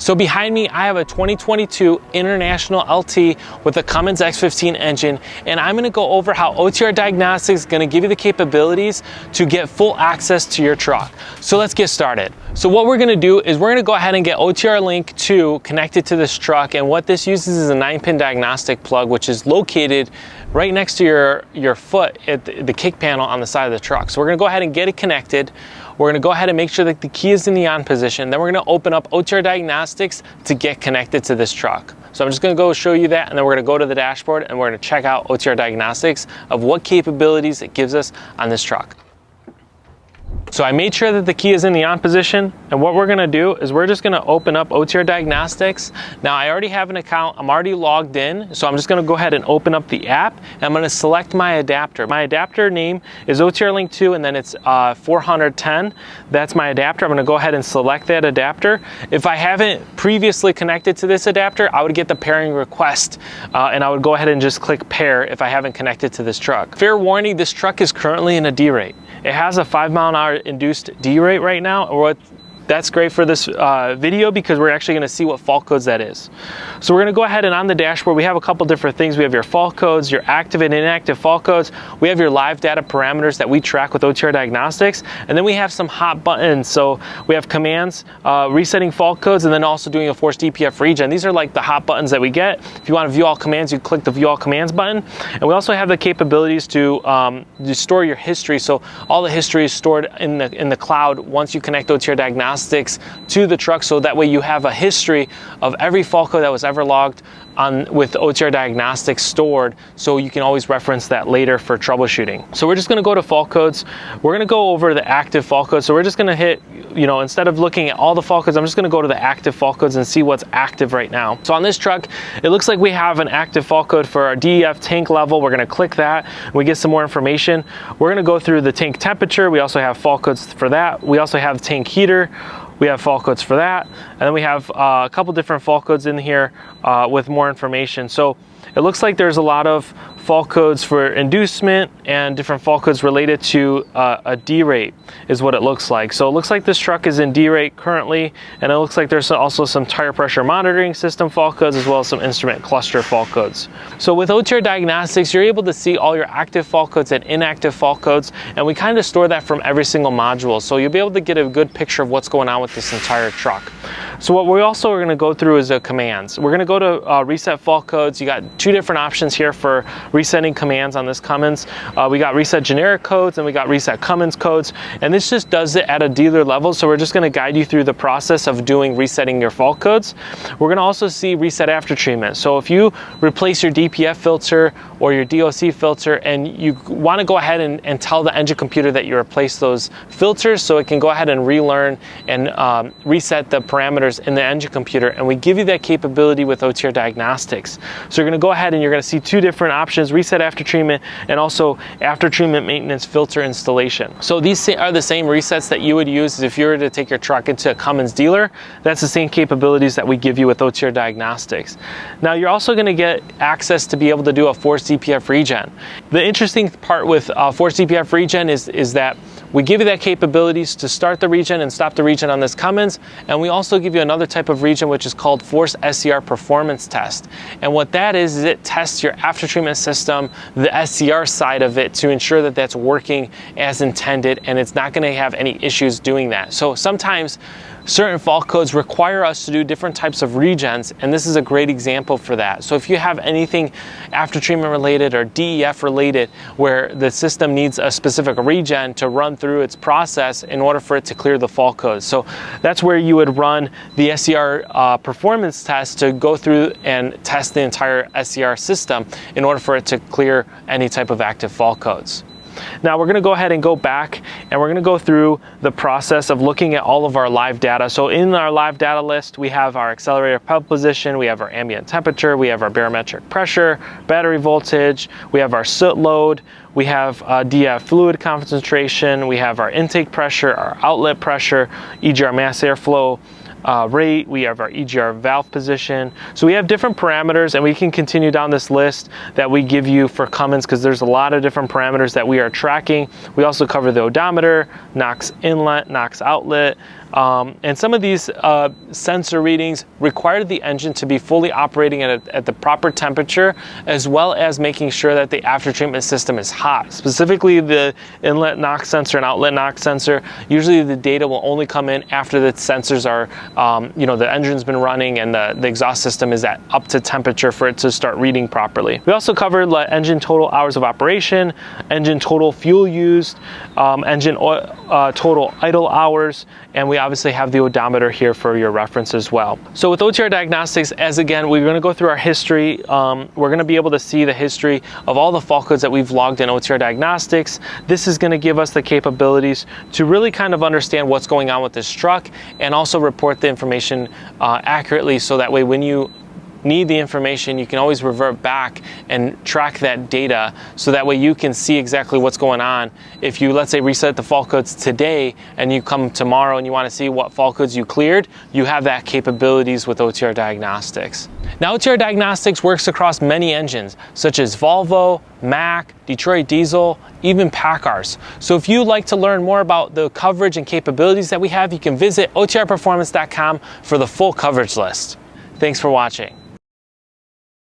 So behind me, I have a 2022 International LT with a Cummins X15 engine, and I'm gonna go over how OTR Diagnostics is gonna give you the capabilities to get full access to your truck. So let's get started. So what we're gonna do is we're gonna go ahead and get OTR Link 2 connected to this truck, and what this uses is a 9-pin diagnostic plug, which is located right next to your foot at the kick panel on the side of the truck. So we're gonna go ahead and get it connected. We're gonna go ahead and make sure that the key is in the on position. Then we're gonna open up OTR Diagnostics to get connected to this truck. So I'm just gonna go show you that, and then we're gonna go to the dashboard and we're gonna check out OTR Diagnostics of what capabilities it gives us on this truck. So I made sure that the key is in the on position, and what we're gonna do is we're just gonna open up OTR Diagnostics. Now I already have an account, I'm already logged in, so I'm just gonna go ahead and open up the app, and I'm gonna select my adapter. My adapter name is OTR Link 2, and then it's 410. That's my adapter. I'm gonna go ahead and select that adapter. If I haven't previously connected to this adapter, I would get the pairing request, and I would go ahead and just click pair if I haven't connected to this truck. Fair warning, this truck is currently in a D rate. It has a 5-mile-an-hour induced D rate right now. That's great for this video because we're actually gonna see what fault codes that is. So we're gonna go ahead and on the dashboard, we have a couple different things. We have your fault codes, your active and inactive fault codes. We have your live data parameters that we track with OTR Diagnostics. And then we have some hot buttons. So we have commands, resetting fault codes, and then also doing a force DPF regen. These are like the hot buttons that we get. If you wanna view all commands, you click the view all commands button. And we also have the capabilities to store your history. So all the history is stored in the cloud once you connect OTR Diagnostics to the truck, so that way you have a history of every fault code that was ever logged with OTR Diagnostics stored, so you can always reference that later for troubleshooting. So we're just gonna go to fault codes. We're gonna go over the active fault codes. So we're just gonna hit, instead of looking at all the fault codes, I'm just gonna go to the active fault codes and see what's active right now. So on this truck, it looks like we have an active fault code for our DEF tank level. We're gonna click that, and we get some more information. We're gonna go through the tank temperature. We also have fault codes for that. We also have tank heater. We have fault codes for that. And then we have a couple different fault codes in here with more information. So it looks like there's a lot of fault codes for inducement and different fault codes related to a D rate is what it looks like. So it looks like this truck is in D rate currently, and it looks like there's also some tire pressure monitoring system fault codes, as well as some instrument cluster fault codes. So with OTR Diagnostics, you're able to see all your active fault codes and inactive fault codes, and we kind of store that from every single module. So you'll be able to get a good picture of what's going on with this entire truck. So what we also are going to go through is the commands. We're going to go to reset fault codes. You got two different options here for resetting commands on this Cummins. We got reset generic codes and we got reset Cummins codes, and this just does it at a dealer level. So we're just going to guide you through the process of resetting your fault codes. We're going to also see reset after treatment. So if you replace your DPF filter or your DOC filter, and you want to go ahead and tell the engine computer that you replace those filters, so it can go ahead and relearn and reset the parameters in the engine computer, and we give you that capability with OTR Diagnostics. So you're going to go ahead and you're going to see two different options: reset after treatment and also after treatment maintenance filter installation. So these are the same resets that you would use if you were to take your truck into a Cummins dealer. That's the same capabilities that we give you with OTR Diagnostics. Now you're also going to get access to be able to do a force DPF regen. The interesting part with force DPF regen is that we give you that capabilities to start the regen and stop the regen on this Cummins, and we also give you another type of regen which is called force SCR performance test. And what that is it tests your after treatment system, the SCR side of it, to ensure that that's working as intended and it's not going to have any issues doing that. So sometimes certain fault codes require us to do different types of regens, and this is a great example for that. So if you have anything after treatment related or DEF related where the system needs a specific regen to run through its process in order for it to clear the fault codes. So that's where you would run the SCR performance test to go through and test the entire SCR system in order for it to clear any type of active fault codes. Now we're going to go ahead and go back, and we're going to go through the process of looking at all of our live data. So in our live data list, we have our accelerator pedal position, we have our ambient temperature, we have our barometric pressure, battery voltage, we have our soot load, we have DF fluid concentration, we have our intake pressure, our outlet pressure, EGR mass airflow rate, we have our EGR valve position. So we have different parameters, and we can continue down this list that we give you for Cummins, because there's a lot of different parameters that we are tracking. We also cover the odometer, NOx inlet, NOx outlet, And some of these sensor readings require the engine to be fully operating at the proper temperature, as well as making sure that the after treatment system is hot. Specifically the inlet NOx sensor and outlet NOx sensor, usually the data will only come in after the sensors are, the engine's been running and the exhaust system is at up to temperature for it to start reading properly. We also covered engine total hours of operation, engine total fuel used, engine total idle hours, and we obviously have the odometer here for your reference as well. So with OTR Diagnostics, as again, we're going to go through our history. We're going to be able to see the history of all the fault codes that we've logged in OTR Diagnostics. This is going to give us the capabilities to really kind of understand what's going on with this truck and also report the information accurately, so that way when you need the information, you can always revert back and track that data, so that way you can see exactly what's going on. If you, let's say, reset the fault codes today and you come tomorrow and you want to see what fault codes you cleared, you have that capabilities with OTR Diagnostics. Now, OTR Diagnostics works across many engines, such as Volvo, Mack, Detroit Diesel, even PACCARs. So if you'd like to learn more about the coverage and capabilities that we have, you can visit otrperformance.com for the full coverage list. Thanks for watching.